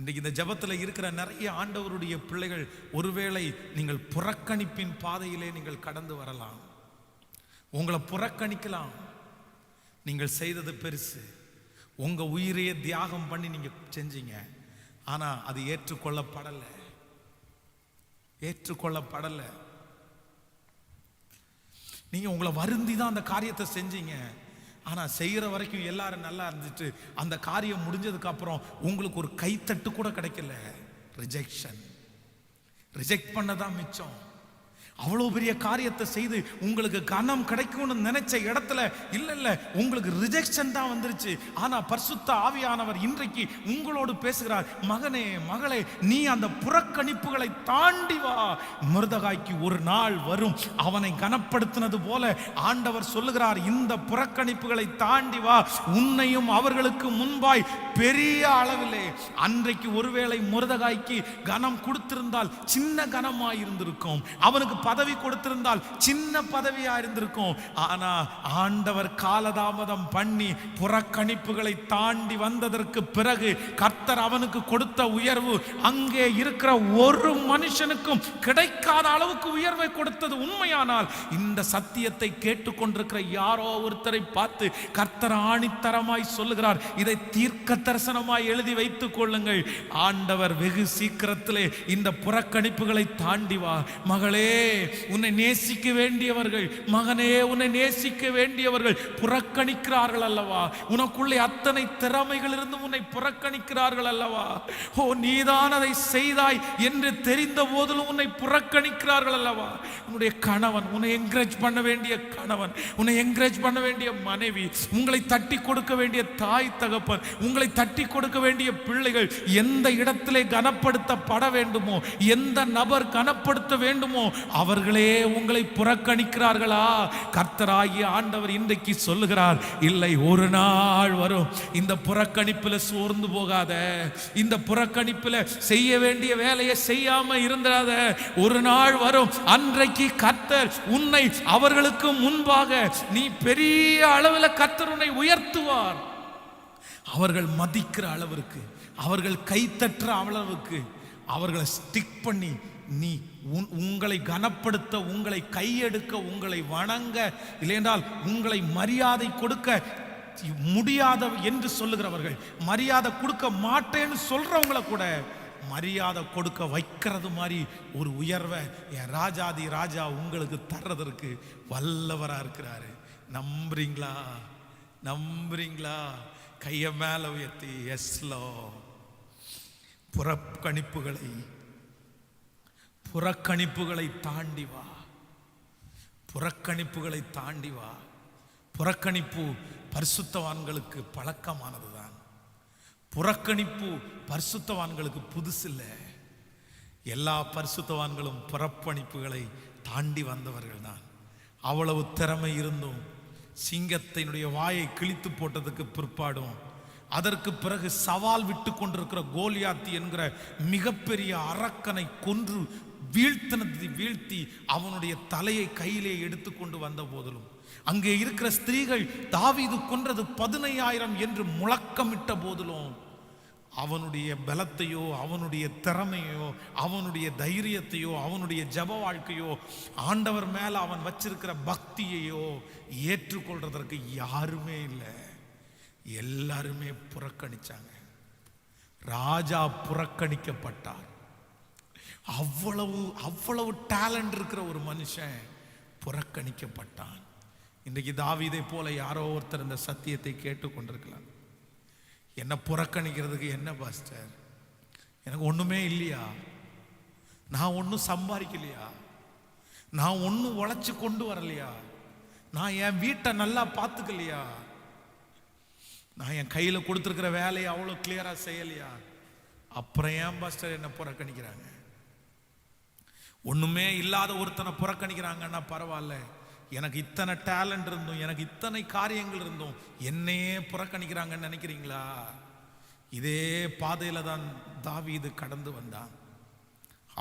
இன்றைக்கு இந்த ஜபத்தில் இருக்கிற நிறைய ஆண்டவருடைய பிள்ளைகள், ஒருவேளை நீங்கள் புறக்கணிப்பின் பாதையிலே நீங்கள் கடந்து வரலாம். உங்களை புறக்கணிக்கலாம். நீங்கள் செய்தது பெருசு, உங்க உயிரையே தியாகம் பண்ணி நீங்க செஞ்சீங்க. ஆனா அது ஏற்றுக்கொள்ளப்படலை. நீங்க உங்களை வருந்தி தான் அந்த காரியத்தை செஞ்சீங்க. ஆனா செய்யற வரைக்கும் எல்லாரும் நல்லா இருந்துட்டு அந்த காரியம் முடிஞ்சதுக்கு அப்புறம் உங்களுக்கு ஒரு கைத்தட்டு கூட கிடைக்கல. ரிஜெக்ட் பண்ணதான் மிச்சம். அவ்வளோ பெரிய காரியத்தை செய்து உங்களுக்கு கனம் கிடைக்கும்னு நினைச்ச இடத்துல இல்ல உங்களுக்கு ரிஜெக்ஷன் தான் வந்துருச்சு. ஆனா பரிசுத்த ஆவியானவர் இன்றைக்கு உங்களோடு பேசுகிறார். மகனே, மகளே, நீ அந்த புறக்கணிப்புகளை தாண்டி வா. மொர்தெகாய்க்கு ஒரு நாள் வரும், அவனை கனப்படுத்தினது போல ஆண்டவர் சொல்லுகிறார், இந்த புறக்கணிப்புகளை தாண்டி வா. உன்னையும் அவர்களுக்கு முன்பாய் பெரிய அளவிலே, அன்றைக்கு ஒருவேளை மொர்தெகாய்க்கு கனம் கொடுத்திருந்தால் சின்ன கனமாய் இருந்திருக்கும், அவனுக்கு பதவி கொடுத்திருந்தால் சின்ன பதவியா இருந்திருக்கும். ஆனா ஆண்டவர் காலதாமதம் பண்ணி புறக்கணிப்புகளை தாண்டி வந்ததற்கு பிறகு கர்த்தர் அவனுக்கு கொடுத்த உயர்வு அங்கே இருக்கிற ஒரு மனுஷனுக்கும் கிடைக்காத அளவுக்கு உயர்வை கொடுத்தது உண்மையானால், இந்த சத்தியத்தை கேட்டுக்கொண்டிருக்கிற யாரோ ஒருத்தரை பார்த்து கர்த்தர் ஆணித்தரமாய் சொல்லுகிறார், இதை தீர்க்க தரிசனமாய் எழுதி வைத்துக் கொள்ளுங்கள். ஆண்டவர் வெகு சீக்கிரத்திலே இந்த புறக்கணிப்புகளை தாண்டி வா. மகளே, உன்னை நேசிக்க வேண்டியவர்கள், மகனே, உன்னை நேசிக்க வேண்டியவர்கள் புறக்கணிக்கிறார்கள் அல்லவா? உனக்குள்ளே அத்தனை திறமைகள் இருந்தும் உன்னை புறக்கணிக்கிறார்கள் அல்லவா? ஓ, நீதான் அதை செய்தாய் என்று தெரிந்த போதிலும் உன்னை புறக்கணிக்கிறார்கள் அல்லவா? உன்னுடைய கணவன், உன்னை என்கரேஜ் பண்ண வேண்டிய கணவன், உன்னை என்கரேஜ் பண்ண வேண்டிய மனைவி, உங்களை தட்டி கொடுக்க வேண்டிய தாய் தகப்பன், உங்களை தட்டி கொடுக்க வேண்டிய பிள்ளைகள் எந்த இடத்திலே கனப்படுத்தப்பட வேண்டுமோ, எந்த நபர் கனப்படுத்த வேண்டுமோ அவர்களே உங்களை புறக்கணிக்கிறார்களா? கர்த்தராகிய ஆண்டவர் இன்றைக்கு சொல்லுகிறார், இல்லை, ஒரு நாள் வரும். இந்த புறக்கணிப்புல சோர்ந்து போகாத, இந்த புறக்கணிப்புல செய்ய வேண்டிய வேலையை செய்யாம இருந்திராத. ஒரு நாள் வரும், அன்றைக்கு கர்த்தர் உன்னை அவர்களுக்கு முன்பாக நீ பெரிய அளவில் கர்த்தர் உன்னை உயர்த்துவார். அவர்கள் மதிக்கிற அளவிற்கு, அவர்கள் கைத்தற்ற அளவுக்கு அவர்களை ஸ்டிக் பண்ணி நீ உங்களை கனப்படுத்த, உங்களை கையெடுக்க, உங்களை வணங்க, இல்லையென்றால் உங்களை மரியாதை கொடுக்க முடியாத என்று சொல்லுகிறவர்கள், மரியாதை கொடுக்க மாட்டேன்னு சொல்றவங்களை கூட மரியாதை கொடுக்க வைக்கிறது மாதிரி ஒரு உயர்வை என் ராஜாதி ராஜா உங்களுக்கு தர்றதற்கு வல்லவரா இருக்கிறாரு. நம்புறீங்களா? கைய மேல உயர்த்தி எஸ்லோ. புறக்கணிப்புகளை தாண்டி வா. புறக்கணிப்பு பரிசுத்தவான்களுக்கு பழக்கமானதுதான். புறக்கணிப்பு பரிசுத்தவான்களுக்கு புதுசில்லை. எல்லா பரிசுத்தவான்களும் புறக்கணிப்புகளை தாண்டி வந்தவர்கள் தான். அவ்வளவு திறமை இருந்தும் சிங்கத்தினுடைய வாயை கிழித்து போட்டதுக்கு பிற்பாடும், அதற்கு பிறகு சவால் விட்டு கொண்டிருக்கிற கோலியாத் என்கிற மிகப்பெரிய அரக்கனை கொன்று வீழ்த்தி அவனுடைய தலையை கையிலே எடுத்துக்கொண்டு வந்த போதிலும், அங்கே இருக்கிற ஸ்திரீகள் தாவீது கொன்றது 15,000 என்று முழக்கமிட்ட போதிலும், அவனுடைய பலத்தையோ, அவனுடைய திறமையோ, அவனுடைய தைரியத்தையோ, அவனுடைய ஜப வாழ்க்கையோ, ஆண்டவர் மேல அவன் வச்சிருக்கிற பக்தியையோ ஏற்றுக்கொள்றதற்கு யாருமே இல்லை. எல்லாருமே புறக்கணிச்சாங்க. ராஜா புறக்கணிக்கப்பட்டார். அவ்வளவு டேலண்ட் இருக்கிற ஒரு மனுஷன் புறக்கணிக்கப்பட்டான். இன்றைக்கு தாவீதை போல யாரோ ஒருத்தர் இந்த சத்தியத்தை கேட்டுக்கொண்டிருக்கலாம். என்ன புறக்கணிக்கிறதுக்கு என்ன பாஸ்டர்? எனக்கு ஒண்ணுமே இல்லையா? நான் ஒன்றும் சம்பாதிக்கலையா? நான் ஒன்றும் உழைச்சு கொண்டு வரலையா? நான் என் வீட்டை நல்லா பார்த்துக்கலையா? நான் என் கையில கொடுத்துருக்கிற வேலையை அவ்வளோ கிளியரா செய்யலையா? அப்புறம் ஏன் பாஸ்டர் என்ன புறக்கணிக்கிறாங்க? ஒண்ணுமே இல்லாத ஒருத்தனை புறக்கணிக்கிறாங்கன்னா பரவாயில்ல, எனக்கு இத்தனை டேலண்ட் இருந்தும், எனக்கு இத்தனை காரியங்கள் இருந்தும் என்னையே புறக்கணிக்கிறாங்கன்னு நினைக்கிறீங்களா? இதே பாதையில தான் தாவீது கடந்து வந்தான்.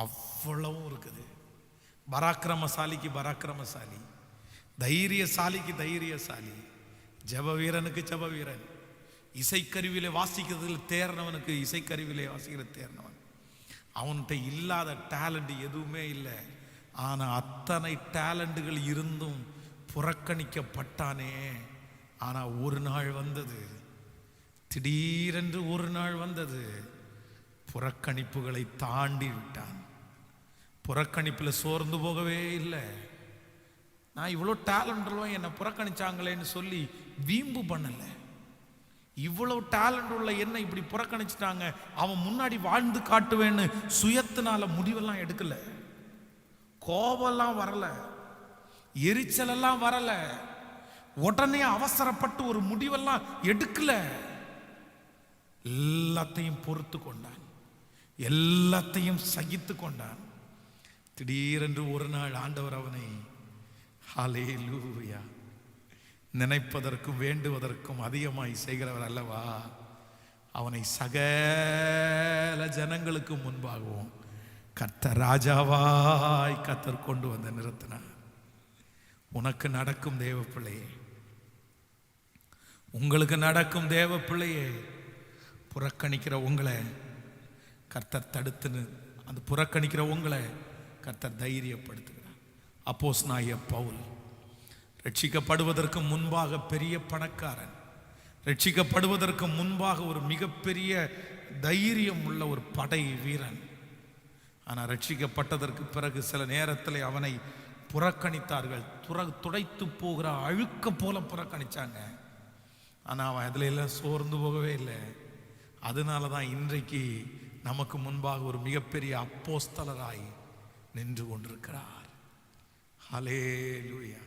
அவ்வளவும் இருக்குது. பராக்கிரமசாலிக்கு இசைக்கருவியிலே வாசிக்கிறதுல தேர்னவனுக்கு இசைக்கருவியிலே வாசிக்கிற தேர்னவன். அவன்கிட்ட இல்லாத டேலண்ட் எதுவுமே இல்லை. ஆனா அத்தனை டேலண்டுகள் இருந்தும் புறக்கணிக்கப்பட்டானே. ஆனா ஒரு நாள் வந்தது, திடீரென்று ஒரு நாள் வந்தது, புறக்கணிப்புகளை தாண்டி விட்டான். புறக்கணிப்பில் சோர்ந்து போகவே இல்லை. நான் இவ்வளோ டேலண்ட் உள்ளவன், என்னை புறக்கணிச்சாங்களேன்னு சொல்லி வீம்பு பண்ணலை. இவ்வளவு டேலண்ட் உள்ள என்ன இப்படி புறக்கணிச்சிட்டாங்க, அவன் முன்னாடி வாழ்ந்து காட்டுவேன்னு சுயத்தினால முடிவெல்லாம் எடுக்கல. கோபம்லாம் வரல, எரிச்சலெல்லாம் வரல, உடனே அவசரப்பட்டு ஒரு முடிவெல்லாம் எடுக்கல. எல்லாத்தையும் பொறுத்து கொண்டான், எல்லாத்தையும் சகித்து கொண்டான். திடீரென்று ஒரு நாள் ஆண்டவர் அவனை ஹல்லேலூயா நினைப்பதற்கும் வேண்டுவதற்கும் அதிகமாய் செய்கிறவர் அல்லவா, அவனை சகல ஜனங்களுக்கு முன்பாகவும் கர்த்தர் ராஜாவாய் கர்த்தர் கொண்டு வந்து நிறுத்தினார். உனக்கு நடக்கும் தேவ பிள்ளையே, உங்களுக்கு நடக்கும் தேவ பிள்ளையே, புறக்கணிக்கிற உங்களை கர்த்தர் தடுத்து, அந்த புறக்கணிக்கிற உங்களை கர்த்தர் தைரியப்படுத்துகிறார். அப்போஸ்தலனாகிய பவுல் ரட்சிக்கப்படுவதற்கு முன்பாக பெரிய பணக்காரன், ரட்சிக்கப்படுவதற்கு முன்பாக ஒரு மிகப்பெரிய தைரியம் உள்ள ஒரு படை வீரன். ஆனால் ரட்சிக்கப்பட்டதற்கு பிறகு சில நேரத்தில் அவனை புறக்கணித்தார்கள். துடைத்து போகிற அழுக்க போல புறக்கணிச்சாங்க. ஆனால் அவன் அதில் எல்லாம் சோர்ந்து போகவே இல்லை. அதனால தான் இன்றைக்கு நமக்கு முன்பாக ஒரு மிகப்பெரிய அப்போஸ்தலராய் நின்று கொண்டிருக்கிறார். ஹல்லேலூயா.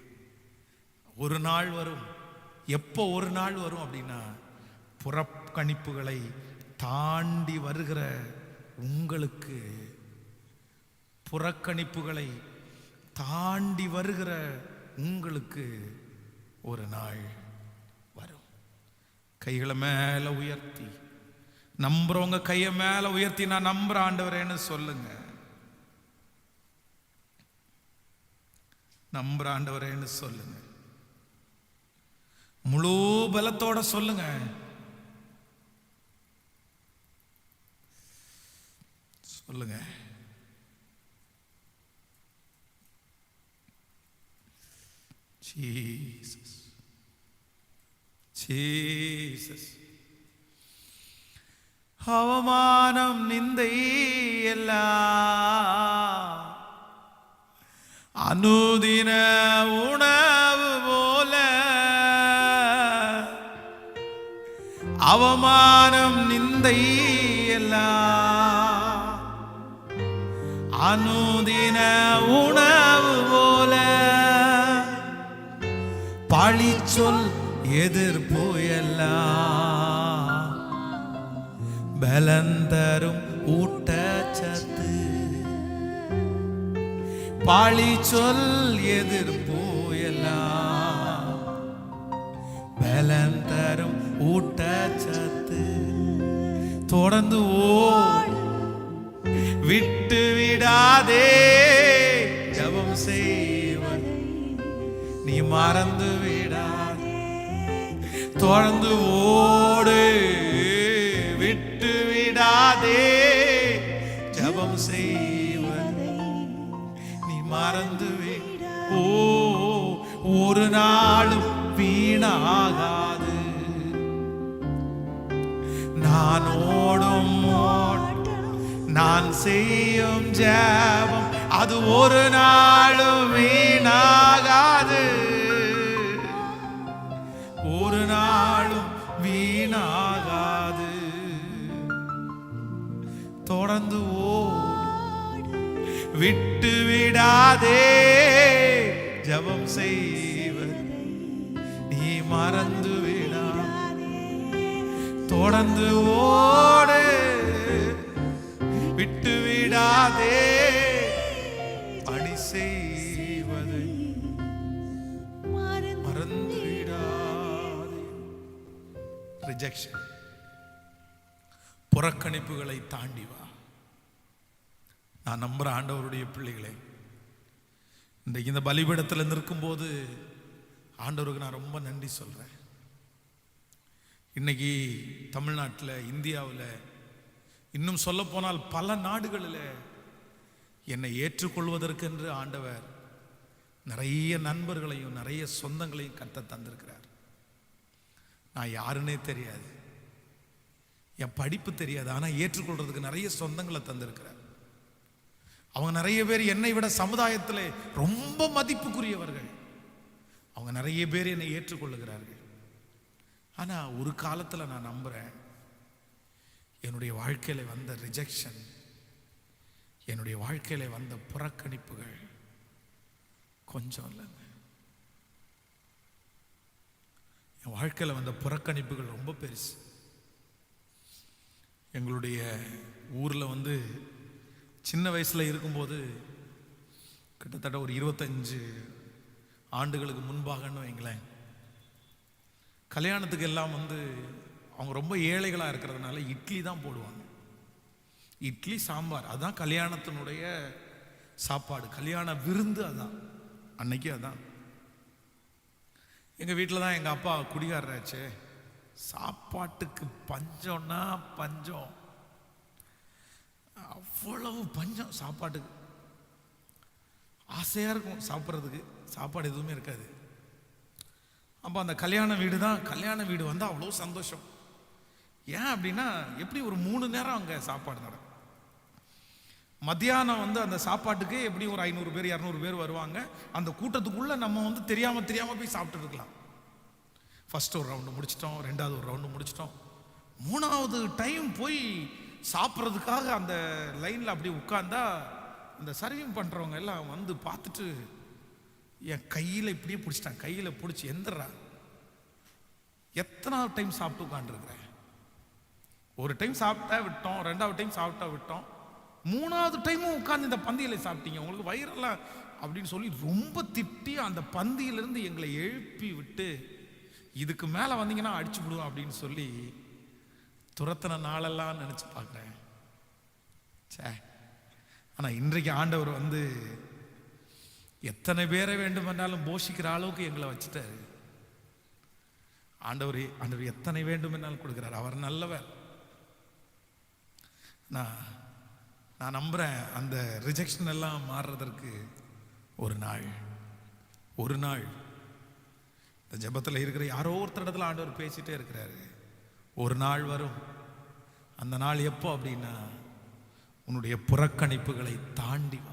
ஒரு நாள் வரும். எப்போ ஒரு நாள் வரும் அப்படின்னா, புறக்கணிப்புகளை தாண்டி வருகிற உங்களுக்கு, புறக்கணிப்புகளை தாண்டி வருகிற உங்களுக்கு ஒரு நாள் வரும். கைகளை மேல உயர்த்தி, நம்புறவங்க கையை மேல உயர்த்தி நான் நம்புற ஆண்டவரேன்னு சொல்லுங்க. நம்புற ஆண்டவரேன்னு சொல்லுங்க. முழு பலத்தோட சொல்லுங்க. சொல்லுங்க. Jesus, Jesus. அவமானம் நிந்தை எல்லாம் அனுதின உணவு போல, அவமானம் நிந்தை எல்லாம் அனுதின உணவு போல, பழி சொல் எதிர்ப்பு எல்லாம் பலந்தரும் ஊட்டச்சத்து, பழி சொல் எதிர்ப்பு எல்லாம் பலந்தரும் ஊட்டச்சத்து. தொடர்ந்து ஓடு, விட்டு விடாதே, ஜெபம் செய்வது நீ மறந்து விடாதே. தொடர்ந்து ஓடு, விட்டு விடாதே, ஜெபம் செய்வது நீ மறந்து விடாதே. ஓ, ஒரு நாளும் வீணாகாது. நான் ஓடும் நான் செய்யும் ஜெபம் அது ஒரு நாளும் வீணாகாது. ஒரு நாளும் வீணாகாது. தொடர்ந்து ஓடு, விட்டு விடாதே, ஜெபம் செய்வது நீ மறந்து விடாதே. தொடர்ந்து ஓடு, விட்டு விடாதே, பணி செய்வதை மறந்து விடாதே. ரிஜெக்ஷன், புறக்கணிப்புகளை தாண்டி வா. நான் நம்புற ஆண்டவருடைய பிள்ளைகளே, இன்றைக்கு இந்த பலிபீடத்தில் நிற்கும் போது ஆண்டவருக்கு நான் ரொம்ப நன்றி சொல்றேன். இன்னைக்கு தமிழ்நாட்டில், இந்தியாவில், இன்னும் சொல்ல போனால் பல நாடுகளில் என்னை ஏற்றுக்கொள்வதற்கென்று ஆண்டவர் நிறைய நண்பர்களையும் நிறைய சொந்தங்களையும் கர்த்தர் தந்திருக்கிறார். நான் யாருன்னே தெரியாது, என் படிப்பு தெரியாது, ஆனால் ஏற்றுக்கொள்றதுக்கு நிறைய சொந்தங்களை தந்திருக்கிறார். அவங்க நிறைய பேர் என்னை விட சமுதாயத்தில் ரொம்ப மதிப்புக்குரியவர்கள். அவங்க நிறைய பேர் என்னை ஏற்றுக்கொள்ளுகிறார்கள். ஆனால் ஒரு காலத்தில் நான் நம்புகிறேன், என்னுடைய வாழ்க்கையில் வந்த ரிஜெக்ஷன், என்னுடைய வாழ்க்கையில் வந்த புறக்கணிப்புகள் கொஞ்சம் இல்லைங்க. என் வாழ்க்கையில் வந்த புறக்கணிப்புகள் ரொம்ப பெருசு. எங்களுடைய ஊரில் சின்ன வயசில் இருக்கும்போது, கிட்டத்தட்ட ஒரு 25 ஆண்டுகளுக்கு முன்பாகன்னு வைங்களேன், கல்யாணத்துக்கு எல்லாம் அவங்க ரொம்ப ஏழைகளாக இருக்கிறதுனால இட்லி தான் போடுவாங்க. இட்லி சாம்பார், அதுதான் கல்யாணத்தினுடைய சாப்பாடு, கல்யாண விருந்து அதான், அன்னைக்கு அதான். எங்கள் வீட்டில் தான் எங்கள் அப்பா குடிகாரராச்சே, சாப்பாட்டுக்கு பஞ்சம்னா பஞ்சம், அவ்வளவு பஞ்சம் சாப்பாட்டுக்கு. ஆசையாக இருக்கும் சாப்பிட்றதுக்கு, சாப்பாடு எதுவுமே இருக்காது. அப்போ அந்த கல்யாண வீடு வந்தால் அவ்வளோ சந்தோஷம். ஏன் அப்படின்னா, எப்படி ஒரு 3 நேரம் அங்கே சாப்பாடு நடக்கும். மத்தியானம் அந்த சாப்பாட்டுக்கு எப்படி ஒரு 500 பேர் 200 பேர் வருவாங்க. அந்த கூட்டத்துக்குள்ளே நம்ம தெரியாமல் போய் சாப்பிட்டு இருக்கலாம். ஃபர்ஸ்ட் ஒரு ரவுண்டு முடிச்சிட்டோம், 2வது ஒரு ரவுண்டு முடிச்சிட்டோம், 3வது டைம் போய் சாப்பிட்றதுக்காக அந்த லைனில் அப்படி உட்கார்ந்தா அந்த சர்விங் பண்ணுறவங்க எல்லாம் பார்த்துட்டு என் கையில் இப்படியே பிடிச்சிட்டான். கையில் பிடிச்சி, எந்திரா, எத்தனாவது டைம் சாப்பிட்டு உட்காந்துருக்குறேன். ஒரு டைம் சாப்பிட்டா விட்டோம், 2வது டைம் சாப்பிட்டா விட்டோம், 3வது டைமும் உட்காந்து இந்த பந்தியில் சாப்பிட்டீங்க, உங்களுக்கு வயிறெல்லாம் அப்படின்னு சொல்லி ரொம்ப திட்டி அந்த பந்தியிலிருந்து எங்களை எழுப்பி விட்டு, இதுக்கு மேலே வந்தீங்கன்னா அடிச்சு விடுவோம் அப்படின்னு சொல்லி துரத்தின நாளெல்லாம் நினச்சி பார்க்குறேன். சே, ஆனால் இன்றைக்கு ஆண்டவர் எத்தனை பேரை வேண்டுமென்றாலும் போஷிக்கிற அளவுக்கு எங்களை வச்சுட்டாரு. ஆண்டவர் எத்தனை வேண்டுமென்றாலும் கொடுக்கிறார். அவர் நல்லவர். நான் நம்புறேன், அந்த ரிஜெக்ஷன் எல்லாம் மாறுறதற்கு ஒரு நாள் இந்த ஜெபத்தில் இருக்கிற யாரோ ஒருத்தர் இடத்துல ஆண்டவர் பேசிட்டே இருக்கிறாரு. ஒரு நாள் வரும். அந்த நாள் எப்போ அப்படின்னா, உன்னுடைய புறக்கணிப்புகளை தாண்டி வா.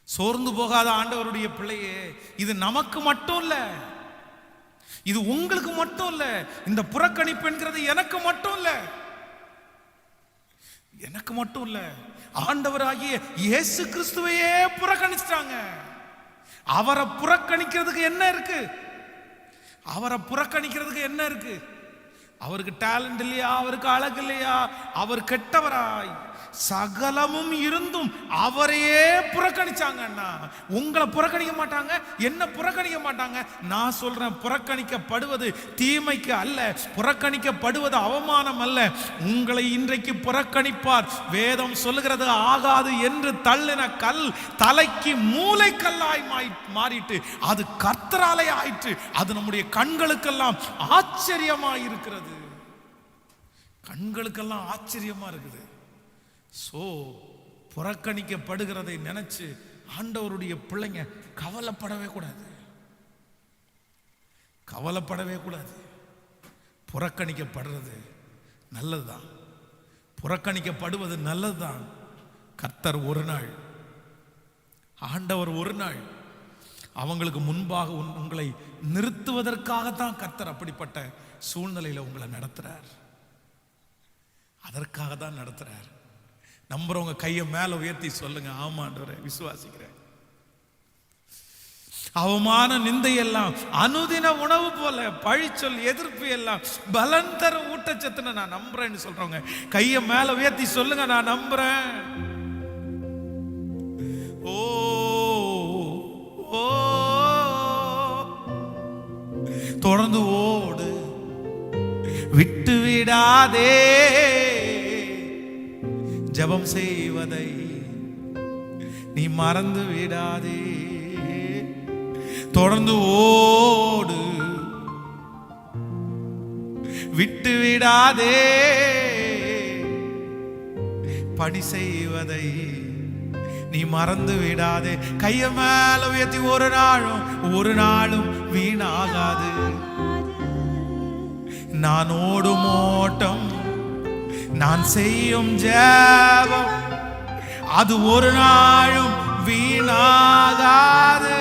சோர்ந்து போகாத ஆண்டவருடைய பிள்ளையே, இது நமக்கு மட்டும் இல்ல, இது உங்களுக்கு மட்டும் இல்ல. இந்த புறக்கணிப்பு என்கிறது எனக்கு மட்டும் இல்ல, ஆண்டவராகிய இயேசு கிறிஸ்துவையே புறக்கணிச்சிட்டாங்க. அவரை புறக்கணிக்கிறதுக்கு என்ன இருக்கு? அவருக்கு டேலண்ட் இல்லையா? அவருக்கு அழகு இல்லையா? அவர் கெட்டவராய் சகலமும் இருந்தும் அவரையே புறக்கணிச்சாங்கன்னா, உங்களை புறக்கணிக்க மாட்டாங்க, என்ன புறக்கணிக்க மாட்டாங்க. நான் சொல்றேன், புறக்கணிக்கப்படுவது தீமைக்கு அல்ல, புறக்கணிக்கப்படுவது அவமானம் அல்ல. உங்களை இன்றைக்கு புறக்கணிப்பார். வேதம் சொல்லுகிறது, ஆகாது என்று தள்ளின கல் தலைக்கு மூளைக்கல்லாய் மாறிட்டு அது கர்த்தராலே ஆயிற்று. அது நம்முடைய கண்களுக்கெல்லாம் ஆச்சரியமாய் இருக்கிறது. கண்களுக்கெல்லாம் ஆச்சரியமா இருக்குது. புறக்கணிக்கப்படுகிறதை நினைச்சு ஆண்டவருடைய பிள்ளைங்க கவலைப்படவே கூடாது. புறக்கணிக்கப்படுறது நல்லதுதான், புறக்கணிக்கப்படுவது நல்லதுதான். கர்த்தர் ஆண்டவர் ஒரு நாள் அவங்களுக்கு முன்பாக உங்களை நிறுத்துவதற்காகத்தான் கர்த்தர் அப்படிப்பட்ட சூழ்நிலையில உங்களை நடத்துறார். அதற்காக தான் நடத்துறார். நம்புறவங்க கையை மேல உயர்த்தி சொல்லுங்க, ஆமாண்டவரே, விசுவாசிக்கிறேன். அவமான நிந்தை எல்லாம் அனுதின உணவு போல, பழிச்சொல் எதிர்ப்பு எல்லாம் பலன் தரும் ஊட்டச்சத்துன்னு நான் நம்புறேன்னு சொல்றவங்க கையை மேல உயர்த்தி சொல்லுங்க, நான் நம்புறேன். ஓ தொடர்ந்து ஓடு, விட்டு விடாதே, ஜெபம் செய்வதை நீ மறந்து விடாதே. தொடர்ந்து ஓடு, விட்டு விடாதே. பணி செய்வதை நீ மறந்து விடாதே. கைய மேல உயர்த்தி ஒரு நாளும் வீணாகாது. நான் ஓடும் ஓட்டம், நான் செய்யும் ஜெபம், அது ஒரு நாளும் வீணாகாது.